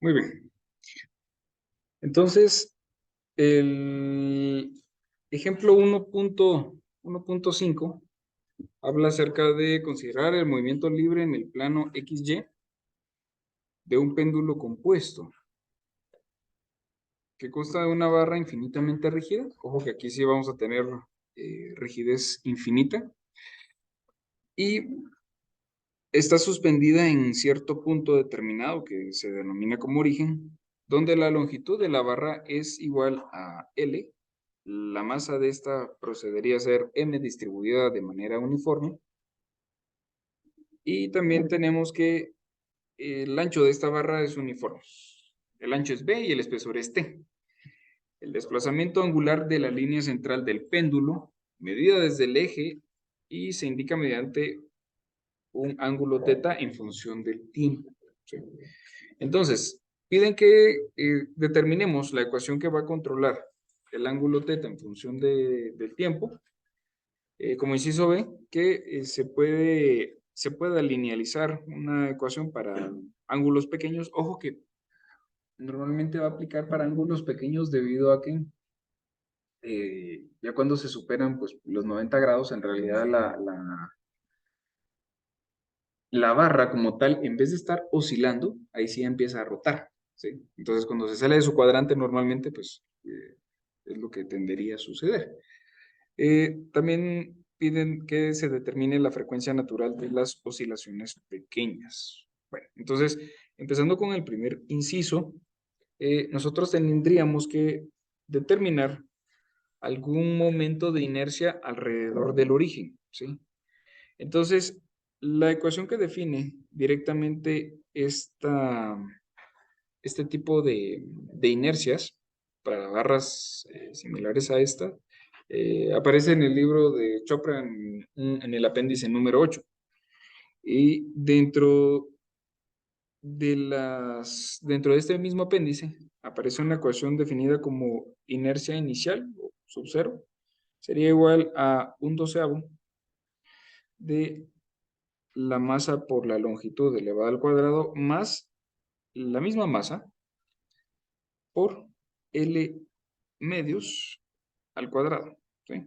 Muy bien. Entonces, el ejemplo 1.5 habla acerca de considerar el movimiento libre en el plano XY de un péndulo compuesto que consta de una barra infinitamente rígida. Ojo que aquí sí vamos a tener rigidez infinita. Y está suspendida en cierto punto determinado que se denomina como origen, donde la longitud de la barra es igual a L. La masa de esta procedería a ser M distribuida de manera uniforme. Y también tenemos que el ancho de esta barra es uniforme. El ancho es B y el espesor es T. El desplazamiento angular de la línea central del péndulo, medida desde el eje y se indica mediante un ángulo teta en función del tiempo. ¿Sí? Entonces, piden que determinemos la ecuación que va a controlar el ángulo teta en función del tiempo. Como inciso B, que se pueda linealizar una ecuación para ángulos pequeños. Ojo que normalmente va a aplicar para ángulos pequeños debido a que ya cuando se superan pues, los 90 grados, en realidad la barra como tal, en vez de estar oscilando, ahí sí empieza a rotar. ¿Sí? Entonces, cuando se sale de su cuadrante normalmente, pues es lo que tendería a suceder. También piden que se determine la frecuencia natural de las oscilaciones pequeñas. Bueno, entonces, empezando con el primer inciso, nosotros tendríamos que determinar algún momento de inercia alrededor del origen, ¿sí? Entonces, la ecuación que define directamente este tipo de inercias para barras similares a esta, aparece en el libro de Chopra en el apéndice número 8. Y dentro de este mismo apéndice aparece una ecuación definida como inercia inicial o sub cero. Sería igual a un doceavo de la masa por la longitud elevada al cuadrado más la misma masa por L medios al cuadrado. ¿Sí?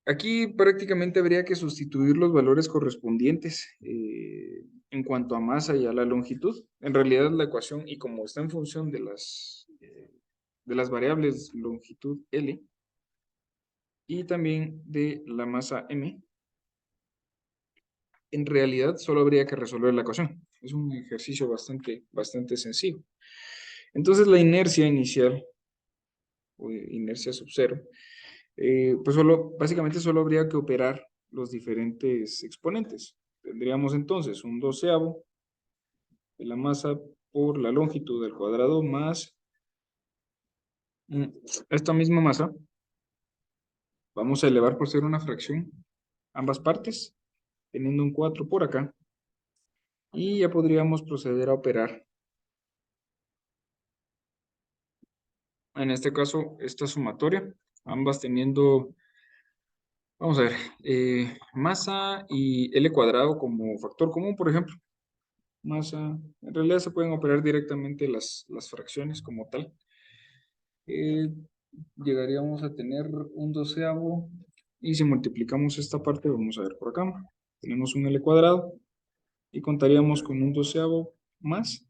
Aquí prácticamente habría que sustituir los valores correspondientes en cuanto a masa y a la longitud. En realidad la ecuación, y como está en función de las variables longitud L y también de la masa M, en realidad solo habría que resolver la ecuación. Es un ejercicio bastante sencillo. Entonces la inercia inicial, o inercia sub cero, pues básicamente solo habría que operar los diferentes exponentes. Tendríamos entonces un doceavo de la masa por la longitud del cuadrado más esta misma masa. Vamos a elevar por ser una fracción ambas partes, teniendo un 4 por acá. Y ya podríamos proceder a operar. En este caso, esta sumatoria, ambas teniendo, vamos a ver, masa y L cuadrado como factor común, por ejemplo. Masa, en realidad se pueden operar directamente las fracciones como tal. Eh, Llegaríamos a tener un doceavo y si multiplicamos esta parte, vamos a ver por acá, tenemos un L cuadrado y contaríamos con un doceavo más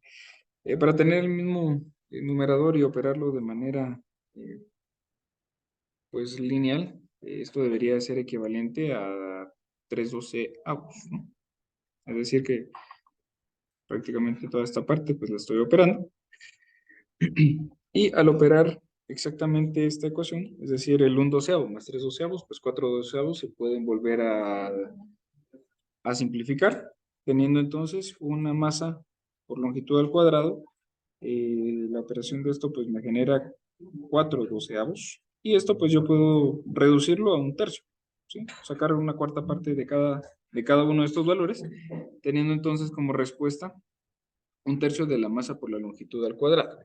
para tener el mismo numerador y operarlo de manera pues lineal. Esto debería ser equivalente a 3 doceavos, ¿no? Es decir que prácticamente toda esta parte pues la estoy operando. Y al operar exactamente esta ecuación, es decir, el 1 doceavo más 3 doceavos, pues 4 doceavos se pueden volver a simplificar, teniendo entonces una masa por longitud al cuadrado. La operación de esto pues me genera 4 doceavos y esto pues yo puedo reducirlo a un tercio, ¿sí? Sacar una cuarta parte de cada uno de estos valores, teniendo entonces como respuesta un tercio de la masa por la longitud al cuadrado.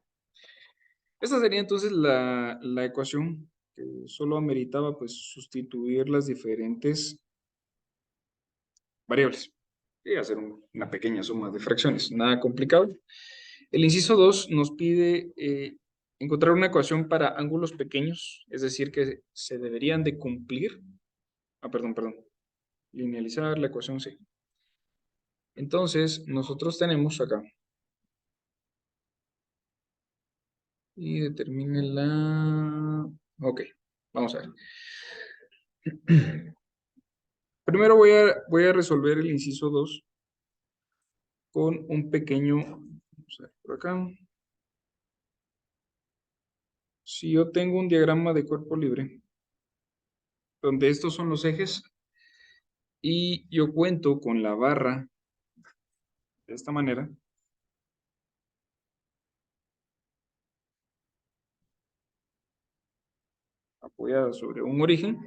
Esta sería entonces la ecuación que solo ameritaba pues sustituir las diferentes variables. y hacer una pequeña suma de fracciones. Nada complicado. El inciso 2 nos pide encontrar una ecuación para ángulos pequeños, es decir, que se deberían de cumplir. Perdón. Linealizar la ecuación C. Entonces, nosotros tenemos acá. Y determine la... Ok, vamos a ver. Primero voy a resolver el inciso 2 con un pequeño... Vamos a ver por acá. Si yo tengo un diagrama de cuerpo libre, donde estos son los ejes, y yo cuento con la barra de esta manera, apoyada sobre un origen,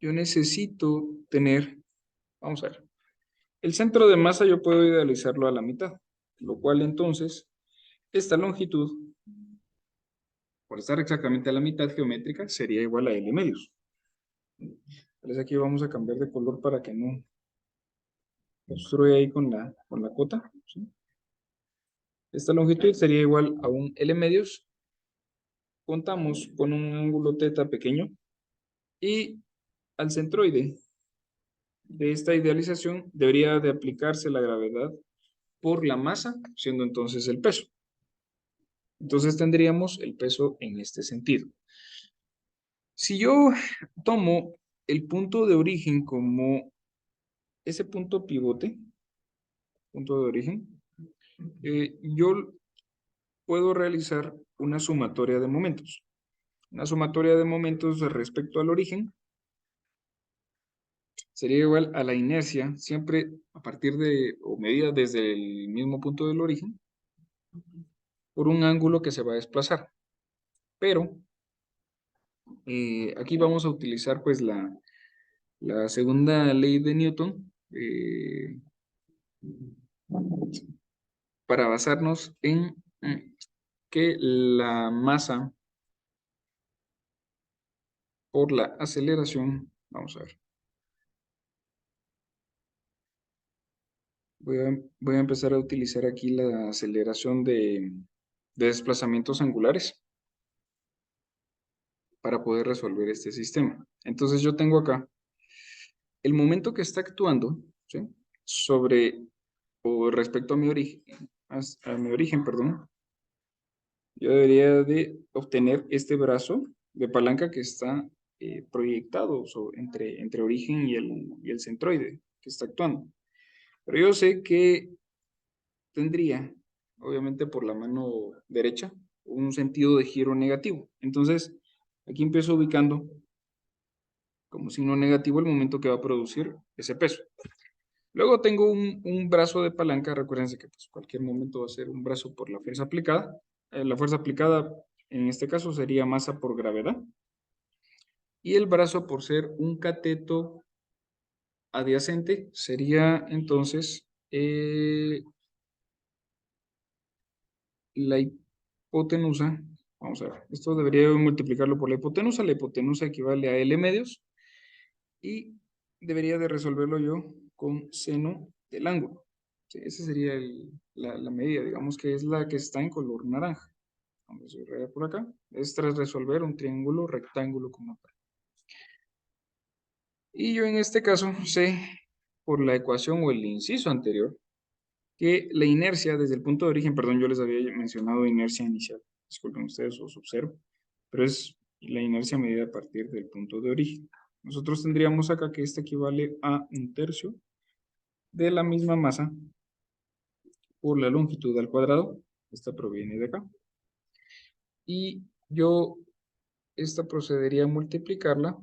yo necesito tener, vamos a ver, el centro de masa yo puedo idealizarlo a la mitad, lo cual entonces, esta longitud, por estar exactamente a la mitad geométrica, sería igual a L medios. Entonces aquí vamos a cambiar de color para que no obstruya ahí con la cota, ¿sí? Esta longitud sería igual a un L medios. Contamos con un ángulo θ pequeño y al centroide de esta idealización debería de aplicarse la gravedad por la masa, siendo entonces el peso. Entonces tendríamos el peso en este sentido. Si yo tomo el punto de origen como ese punto pivote, punto de origen, yo puedo realizar una sumatoria de momentos. Una sumatoria de momentos respecto al origen sería igual a la inercia, siempre a partir de, o medida desde el mismo punto del origen, por un ángulo que se va a desplazar. Pero aquí vamos a utilizar pues la segunda ley de Newton para basarnos en que la masa por la aceleración, vamos a ver, voy a empezar a utilizar aquí la aceleración de desplazamientos angulares para poder resolver este sistema. Entonces yo tengo acá el momento que está actuando, ¿sí? Sobre o respecto a mi origen, perdón, yo debería de obtener este brazo de palanca que está proyectado entre origen y el centroide que está actuando. Pero yo sé que tendría, obviamente por la mano derecha, un sentido de giro negativo. Entonces, aquí empiezo ubicando como signo negativo el momento que va a producir ese peso. Luego tengo un brazo de palanca, recuérdense que pues, cualquier momento va a ser un brazo por la fuerza aplicada. La fuerza aplicada en este caso sería masa por gravedad. Y el brazo por ser un cateto adyacente sería entonces la hipotenusa. Vamos a ver, esto debería multiplicarlo por la hipotenusa equivale a L medios y debería de resolverlo yo con seno del ángulo. Sí, esa sería la medida, digamos que es la que está en color naranja. Vamos a subrayar por acá. Es tras resolver un triángulo rectángulo como tal. Y yo en este caso sé, por la ecuación o el inciso anterior, que la inercia desde el punto de origen, perdón, yo les había mencionado inercia inicial, disculpen ustedes, os observo, pero es la inercia medida a partir del punto de origen. Nosotros tendríamos acá que esta equivale a un tercio de la misma masa por la longitud al cuadrado. Esta proviene de acá. Y yo, esta procedería a multiplicarla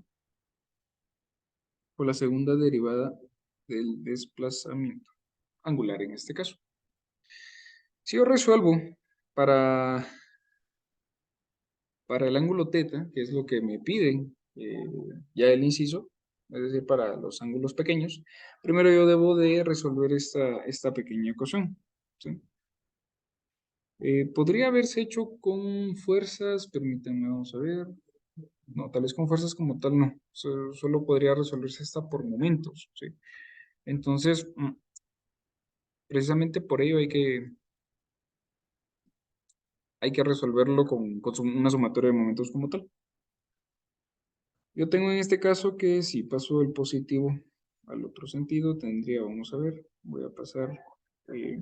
por la segunda derivada del desplazamiento angular en este caso. Si yo resuelvo para, para el ángulo θ, que es lo que me piden ya el inciso, es decir, para los ángulos pequeños, primero yo debo de resolver esta pequeña ecuación, ¿sí? Podría haberse hecho con fuerzas, permítanme, vamos a ver. No, tal vez con fuerzas como tal no. Solo podría resolverse esta por momentos, ¿sí? Entonces, precisamente por ello hay que resolverlo con una sumatoria de momentos como tal. Yo tengo en este caso que si paso el positivo al otro sentido, tendría, vamos a ver, voy a pasar, eh,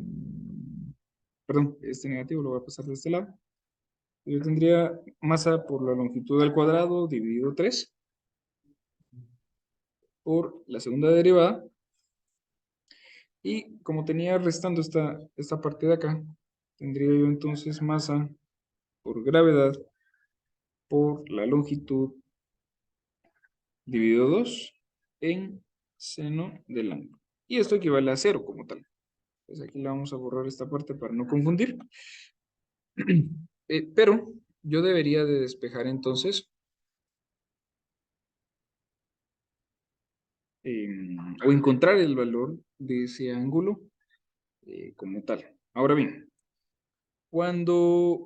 perdón, este negativo lo voy a pasar de este lado. Yo tendría masa por la longitud al cuadrado dividido 3 por la segunda derivada. Y como tenía restando esta parte de acá, tendría yo entonces masa por gravedad por la longitud dividido 2 en seno del ángulo. Y esto equivale a cero como tal. Entonces aquí le vamos a borrar esta parte para no confundir. Pero yo debería de despejar entonces, o encontrar el valor de ese ángulo como tal. Ahora bien,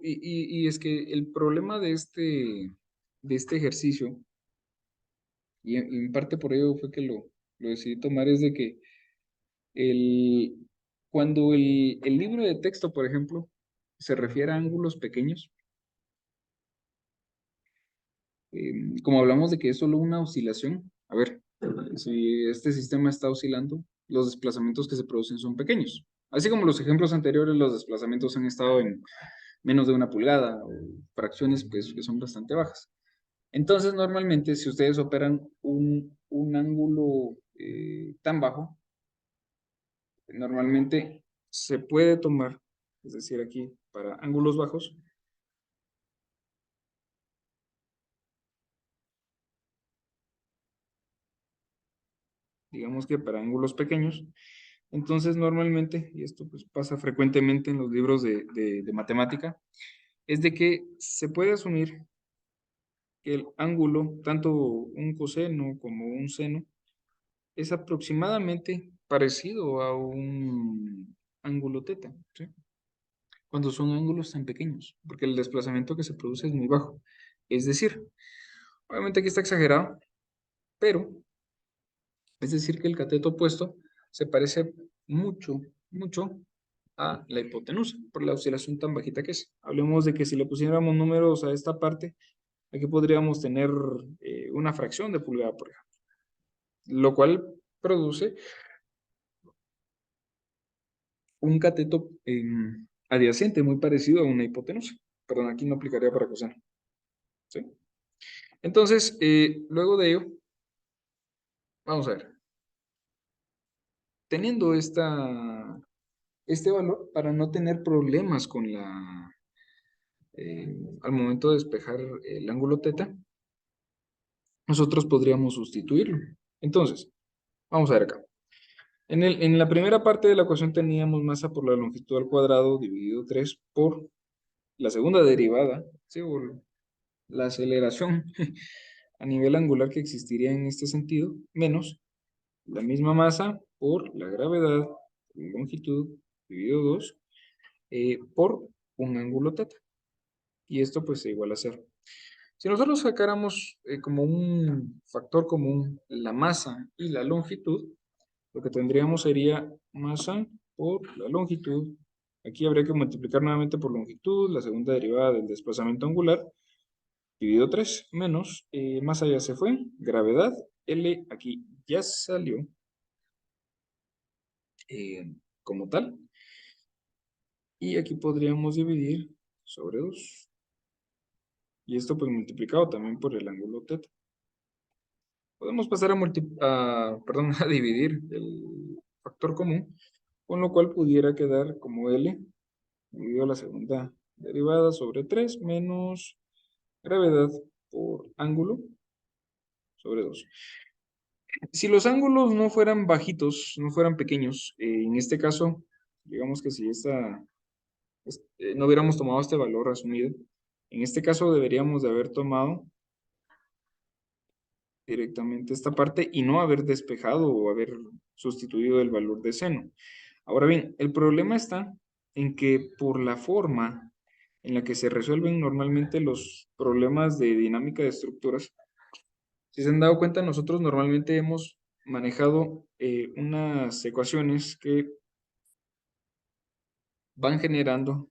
y es que el problema de este ejercicio, y en parte por ello fue que lo decidí tomar, es de que el, cuando el libro de texto, por ejemplo, se refiere a ángulos pequeños, como hablamos de que es solo una oscilación, a ver, si este sistema está oscilando, los desplazamientos que se producen son pequeños. Así como los ejemplos anteriores, los desplazamientos han estado en menos de una pulgada o fracciones pues, que son bastante bajas. Entonces, normalmente, si ustedes operan un ángulo tan bajo, normalmente se puede tomar, es decir, aquí para ángulos bajos, digamos que para ángulos pequeños, entonces normalmente, y esto pues pasa frecuentemente en los libros de matemática, es de que se puede asumir que el ángulo, tanto un coseno como un seno, es aproximadamente parecido a un ángulo teta, ¿sí? Cuando son ángulos tan pequeños, porque el desplazamiento que se produce es muy bajo. Es decir, obviamente aquí está exagerado, pero es decir que el cateto opuesto se parece mucho a la hipotenusa, por la oscilación tan bajita que es. Hablemos de que si le pusiéramos números a esta parte, aquí podríamos tener una fracción de pulgada, por ejemplo, lo cual produce un cateto adyacente muy parecido a una hipotenusa. Perdón, aquí no aplicaría para coseno, ¿sí? Entonces, luego de ello, vamos a ver, teniendo este valor, para no tener problemas con al momento de despejar el ángulo teta, nosotros podríamos sustituirlo. Entonces, vamos a ver acá. En la primera parte de la ecuación teníamos masa por la longitud al cuadrado dividido 3 por la segunda derivada, ¿sí? O la aceleración a nivel angular que existiría en este sentido, menos la misma masa por la gravedad, longitud dividido 2 por un ángulo teta. Y esto pues se iguala a cero. Si nosotros sacáramos como un factor común la masa y la longitud, lo que tendríamos sería masa por la longitud. Aquí habría que multiplicar nuevamente por longitud, la segunda derivada del desplazamiento angular, dividido 3 menos, masa ya se fue, gravedad, L aquí ya salió eh, como tal. Y aquí podríamos dividir sobre 2. Y esto pues multiplicado también por el ángulo teta. Podemos pasar perdón, a dividir el factor común, con lo cual pudiera quedar como L dividido la segunda derivada sobre 3 menos gravedad por ángulo sobre 2. Si los ángulos no fueran bajitos, no fueran pequeños, en este caso, digamos que si no hubiéramos tomado este valor asumido, en este caso deberíamos de haber tomado directamente esta parte y no haber despejado o haber sustituido el valor de seno. Ahora bien, el problema está en que por la forma en la que se resuelven normalmente los problemas de dinámica de estructuras, si se han dado cuenta, nosotros normalmente hemos manejado unas ecuaciones que van generando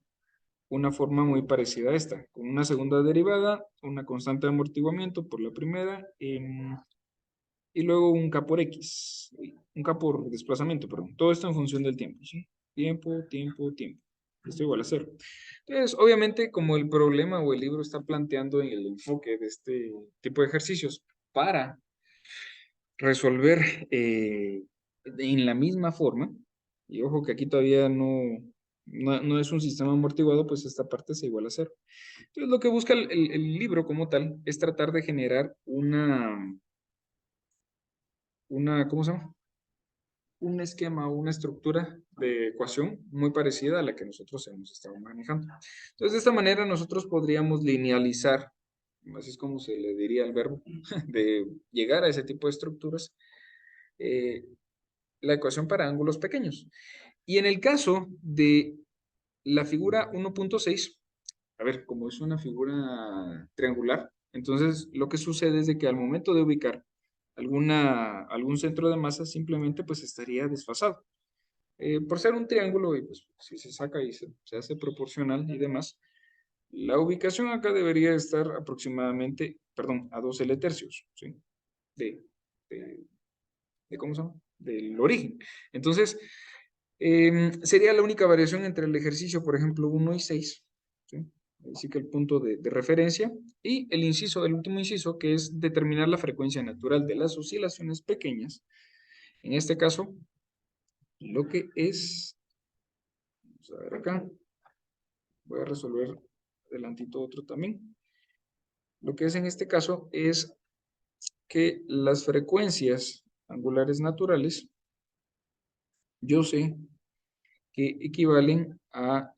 una forma muy parecida a esta, con una segunda derivada, una constante de amortiguamiento por la primera, y luego un K por X, un K por desplazamiento, perdón. Todo esto en función del tiempo, ¿sí? Tiempo, tiempo, tiempo. Esto igual a cero. Entonces, obviamente, como el problema o el libro está planteando en el enfoque de este tipo de ejercicios para resolver en la misma forma, y ojo que aquí todavía no es un sistema amortiguado, pues esta parte se iguala a cero. Entonces, lo que busca el libro como tal es tratar de generar ¿cómo se llama? Un esquema o una estructura de ecuación muy parecida a la que nosotros hemos estado manejando. Entonces, de esta manera nosotros podríamos linealizar, así es como se le diría al verbo, de llegar a ese tipo de estructuras, eh, la ecuación para ángulos pequeños. Y en el caso de la figura 1.6, a ver, como es una figura triangular, entonces lo que sucede es de que al momento de ubicar algún centro de masa, simplemente pues estaría desfasado. Por ser un triángulo, y pues si se saca y se hace proporcional y demás, la ubicación acá debería estar aproximadamente, perdón, a 2 L tercios, ¿sí? De, de, ¿cómo se llama? Del origen. Entonces, sería la única variación entre el ejercicio, por ejemplo, 1 y 6, ¿sí? Así que el punto de referencia y el inciso, el último inciso, que es determinar la frecuencia natural de las oscilaciones pequeñas. En este caso, lo que es, vamos a ver acá, voy a resolver adelantito otro también. Lo que es en este caso es que las frecuencias angulares naturales, yo sé que equivalen a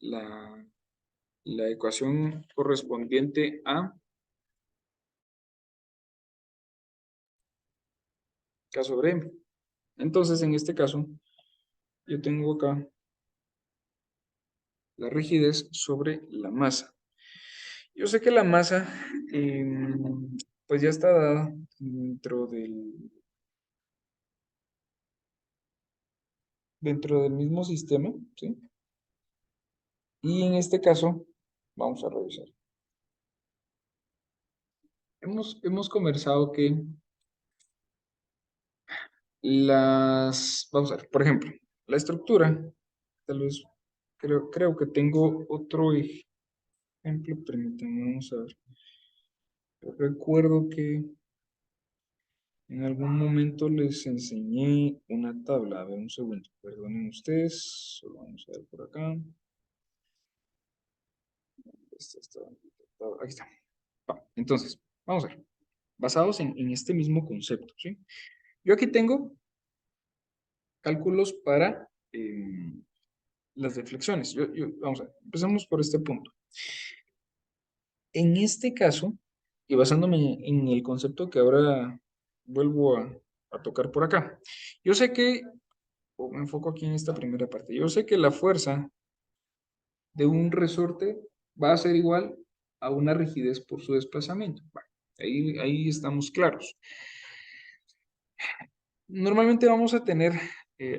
la ecuación correspondiente a K sobre M. Entonces, en este caso, yo tengo acá la rigidez sobre la masa. Yo sé que la masa, pues ya está dada dentro del mismo sistema, ¿sí? Y en este caso, vamos a revisar. Hemos conversado que vamos a ver, por ejemplo, la estructura, tal vez, creo que tengo otro ejemplo, permítanme, vamos a ver. Recuerdo que en algún momento les enseñé una tabla, a ver, un segundo, perdonen ustedes, solo vamos a ver por acá. Aquí está. Entonces, vamos a ver, basados en este mismo concepto, ¿sí? Yo aquí tengo cálculos para las deflexiones. Vamos a ver, empezamos por este punto. En este caso, y basándome en el concepto que ahora vuelvo a tocar por acá, yo sé que, o me enfoco aquí en esta primera parte, yo sé que la fuerza de un resorte va a ser igual a una rigidez por su desplazamiento. Bueno, ahí estamos claros. Normalmente vamos a tener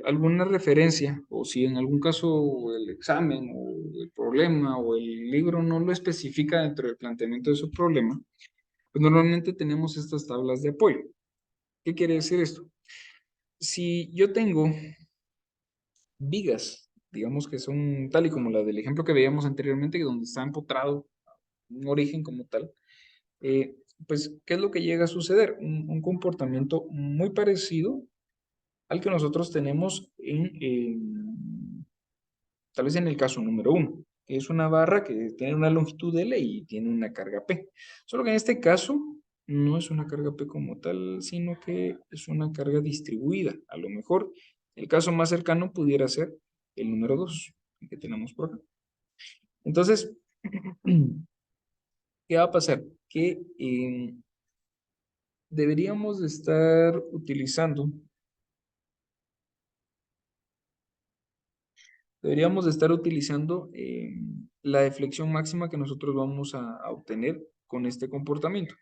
alguna referencia, o si en algún caso el examen o el problema o el libro no lo especifica dentro del planteamiento de su problema, pues normalmente tenemos estas tablas de apoyo. ¿Qué quiere decir esto? Si yo tengo vigas, digamos que son tal y como la del ejemplo que veíamos anteriormente, donde está empotrado un origen como tal, eh, pues, ¿qué es lo que llega a suceder? Un comportamiento muy parecido al que nosotros tenemos tal vez en el caso número uno, que es una barra que tiene una longitud L y tiene una carga P. Solo que en este caso no es una carga P como tal, sino que es una carga distribuida. A lo mejor el caso más cercano pudiera ser el número 2 que tenemos por acá. Entonces, ¿qué va a pasar? Que deberíamos de estar utilizando la deflexión máxima que nosotros vamos a obtener con este comportamiento.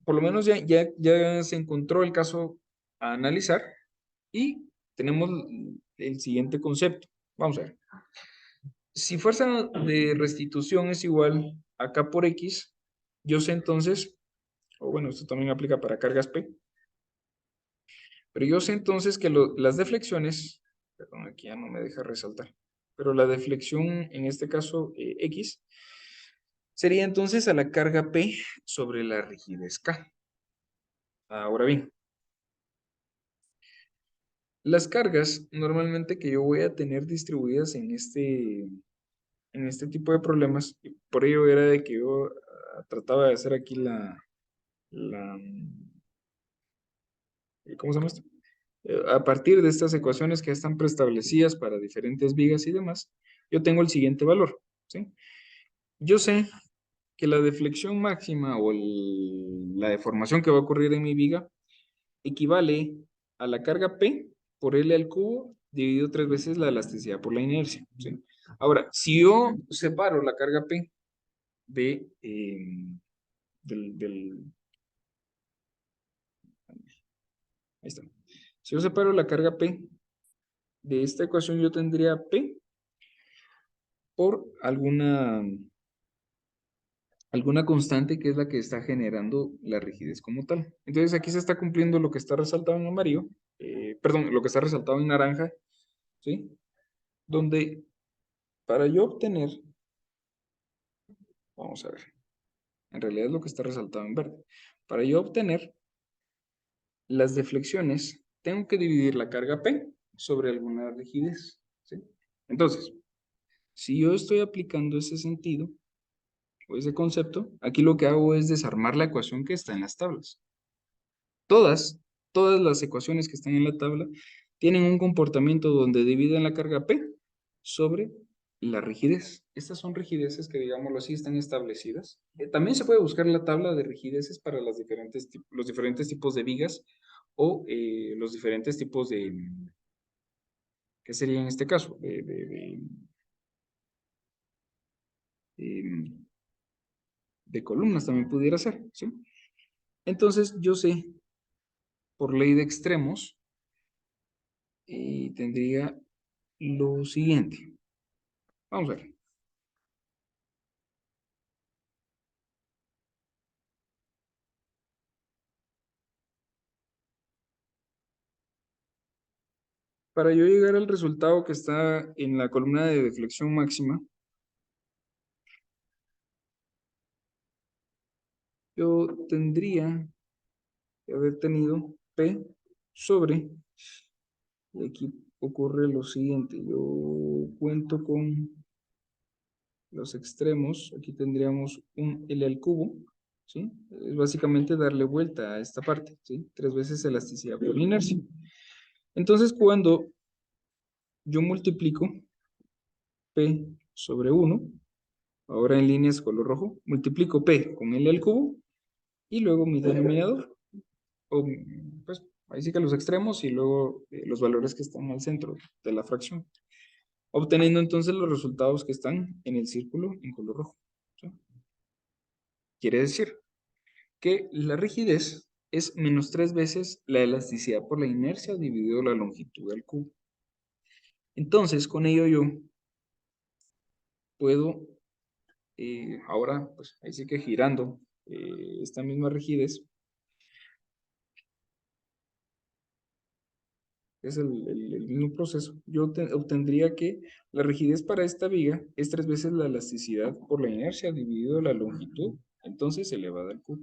por lo menos ya se encontró el caso a analizar y tenemos el siguiente concepto. Vamos a ver. Si fuerza de restitución es igual a K por X, yo sé entonces, o bueno, esto también aplica para cargas P, pero yo sé entonces que las deflexiones, perdón, aquí ya no me deja resaltar, pero la deflexión, en este caso X, sería entonces a la carga P sobre la rigidez K. Ahora bien, las cargas normalmente que yo voy a tener distribuidas en este tipo de problemas, y por ello era de que yo trataba de hacer aquí la, ¿cómo se llama esto? A partir de estas ecuaciones que ya están preestablecidas para diferentes vigas y demás, yo tengo el siguiente valor, ¿sí? Yo sé que la deflexión máxima o la deformación que va a ocurrir en mi viga equivale a la carga P por L al cubo dividido 3 veces la elasticidad por la inercia, ¿sí? Ahora, si yo separo la carga P de, del, ahí está. Si yo separo la carga P de esta ecuación, yo tendría P por alguna constante que es la que está generando la rigidez como tal. Entonces aquí se está cumpliendo lo que está resaltado en amarillo, perdón, lo que está resaltado en naranja, ¿sí? Donde para yo obtener, vamos a ver, en realidad es lo que está resaltado en verde. Para yo obtener las deflexiones, tengo que dividir la carga P sobre alguna rigidez, ¿sí? Entonces, si yo estoy aplicando ese sentido o ese concepto, aquí lo que hago es desarmar la ecuación que está en las tablas. Todas las ecuaciones que están en la tabla tienen un comportamiento donde dividen la carga P sobre la rigidez. Estas son rigideces que, digámoslo así, están establecidas. También se puede buscar la tabla de rigideces para los diferentes tipos de vigas o los diferentes tipos de, ¿qué sería en este caso? De de columnas también pudiera ser, ¿sí? Entonces yo sé, por ley de extremos, tendría lo siguiente. Vamos a ver. Para yo llegar al resultado que está en la columna de deflexión máxima, yo tendría que haber tenido P sobre, y aquí ocurre lo siguiente, yo cuento con los extremos, aquí tendríamos un L al cubo, ¿sí? Es básicamente darle vuelta a esta parte, ¿sí? 3 veces elasticidad por inercia. Entonces, cuando yo multiplico P sobre 1, ahora en líneas color rojo, multiplico P con L al cubo, y luego mi denominador, o pues ahí sí que los extremos y luego los valores que están al centro de la fracción, obteniendo entonces los resultados que están en el círculo en color rojo, ¿sí? Quiere decir que la rigidez es menos 3 veces la elasticidad por la inercia dividido la longitud del cubo. Entonces, con ello yo puedo, ahora, pues ahí sí que girando esta misma rigidez, es el mismo proceso. Yo obtendría que la rigidez para esta viga es 3 veces la elasticidad por la inercia dividido la longitud, entonces elevada al cubo.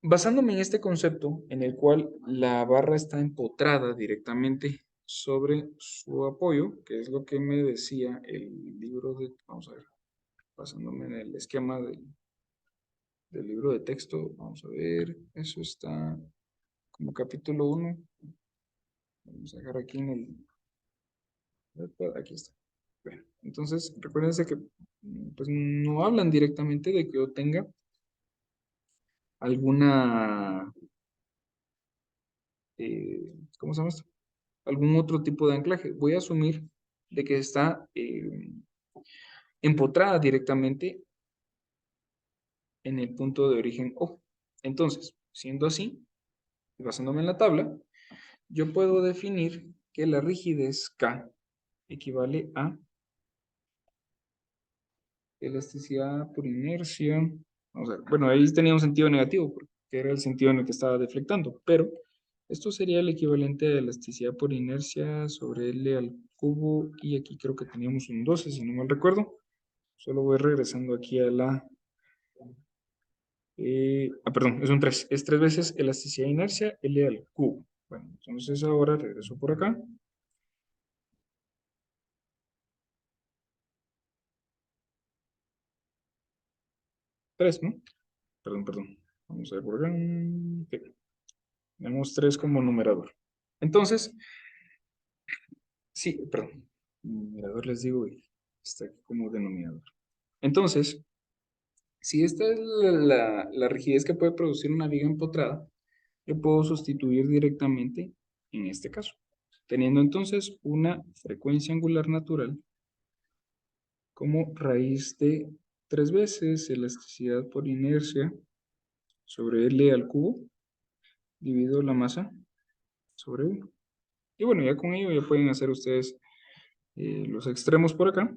Basándome en este concepto, en el cual la barra está empotrada directamente sobre su apoyo, que es lo que me decía el libro de, vamos a ver, basándome en el esquema del libro de texto, vamos a ver, eso está como capítulo 1. Vamos a dejar aquí en aquí está. Bueno, entonces, recuérdense que pues, no hablan directamente de que yo tenga alguna, ¿cómo se llama esto? Algún otro tipo de anclaje. Voy a asumir de que está empotrada directamente en el punto de origen O. Entonces, siendo así, y basándome en la tabla, yo puedo definir que la rigidez K equivale a elasticidad por inercia. Vamos a ver. Bueno, ahí tenía un sentido negativo, porque era el sentido en el que estaba deflectando, pero esto sería el equivalente a elasticidad por inercia sobre L al cubo, y aquí creo que teníamos un 12, si no mal recuerdo. Solo voy regresando aquí a la... perdón, es un 3. Es 3 veces elasticidad de inercia L al cubo. Bueno, entonces ahora regreso por acá. 3, ¿no? Perdón, perdón. Vamos a ver por acá. Ok. Tenemos 3 como numerador. Entonces, sí, perdón. Numerador les digo y está aquí como denominador. Entonces, si esta es la rigidez que puede producir una viga empotrada, yo puedo sustituir directamente en este caso, teniendo entonces una frecuencia angular natural como raíz de 3 veces elasticidad por inercia sobre L al cubo, dividido la masa sobre 1. Y bueno, ya con ello ya pueden hacer ustedes los extremos por acá,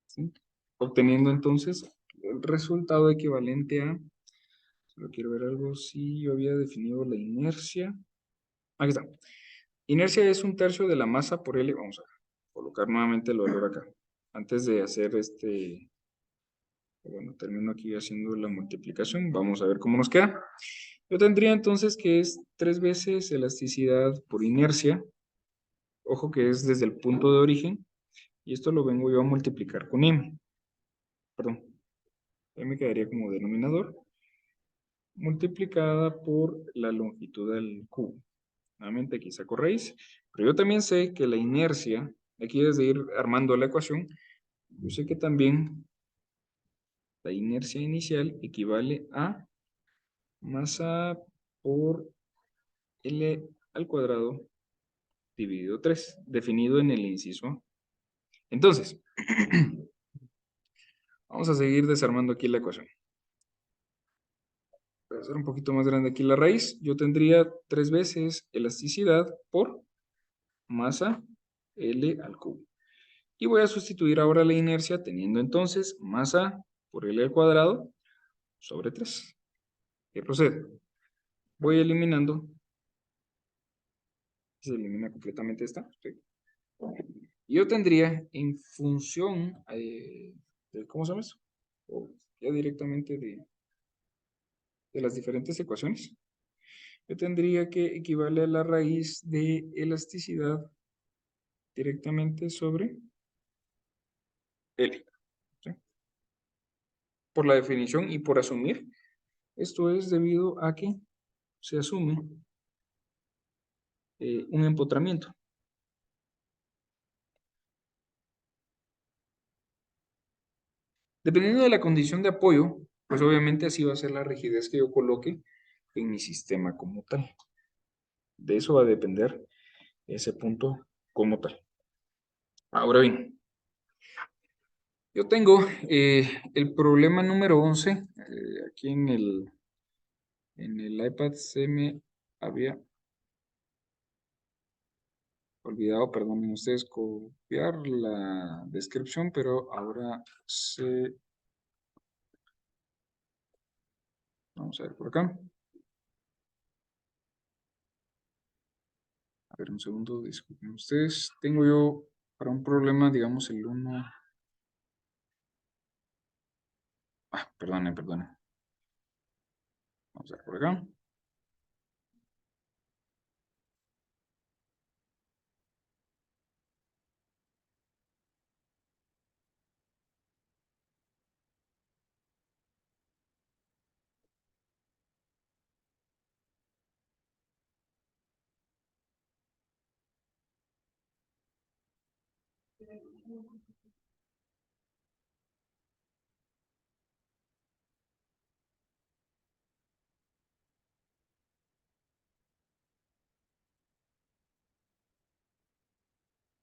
¿sí? Obteniendo entonces el resultado equivalente a, solo quiero ver algo, si yo había definido la inercia. Aquí está. Inercia es un tercio de la masa por L. Vamos a colocar nuevamente el valor acá. Antes de hacer bueno, termino aquí haciendo la multiplicación. Vamos a ver cómo nos queda. Yo tendría entonces que es 3 veces elasticidad por inercia. Ojo que es desde el punto de origen. Y esto lo vengo yo a multiplicar con M. Perdón. M quedaría como denominador. Multiplicada por la longitud del cubo. Nuevamente aquí saco raíz. Pero yo también sé que la inercia, aquí desde ir armando la ecuación, yo sé que también la inercia inicial equivale a masa por L al cuadrado dividido 3, definido en el inciso A. Entonces, vamos a seguir desarmando aquí la ecuación. Voy a hacer un poquito más grande aquí la raíz. Yo tendría 3 veces elasticidad por masa L al cubo. Y voy a sustituir ahora la inercia teniendo entonces masa por L al cuadrado sobre 3. ¿Qué procede? Voy eliminando. Se elimina completamente esta. Sí. Y yo tendría en función de ¿cómo se llama eso? O ya directamente de las diferentes ecuaciones. Yo tendría que equivale a la raíz de elasticidad directamente sobre L. ¿Sí? Por la definición y por asumir, esto es debido a que se asume un empotramiento. Dependiendo de la condición de apoyo, pues obviamente así va a ser la rigidez que yo coloque en mi sistema como tal. De eso va a depender ese punto como tal. Ahora bien, yo tengo el problema número 11. Aquí en el iPad se me había olvidado, perdonen ustedes, copiar la descripción, pero ahora se... Vamos a ver por acá. A ver, un segundo, disculpen ustedes. Tengo yo para un problema, digamos, el 1. Perdonen, perdonen. Vamos a ver por acá.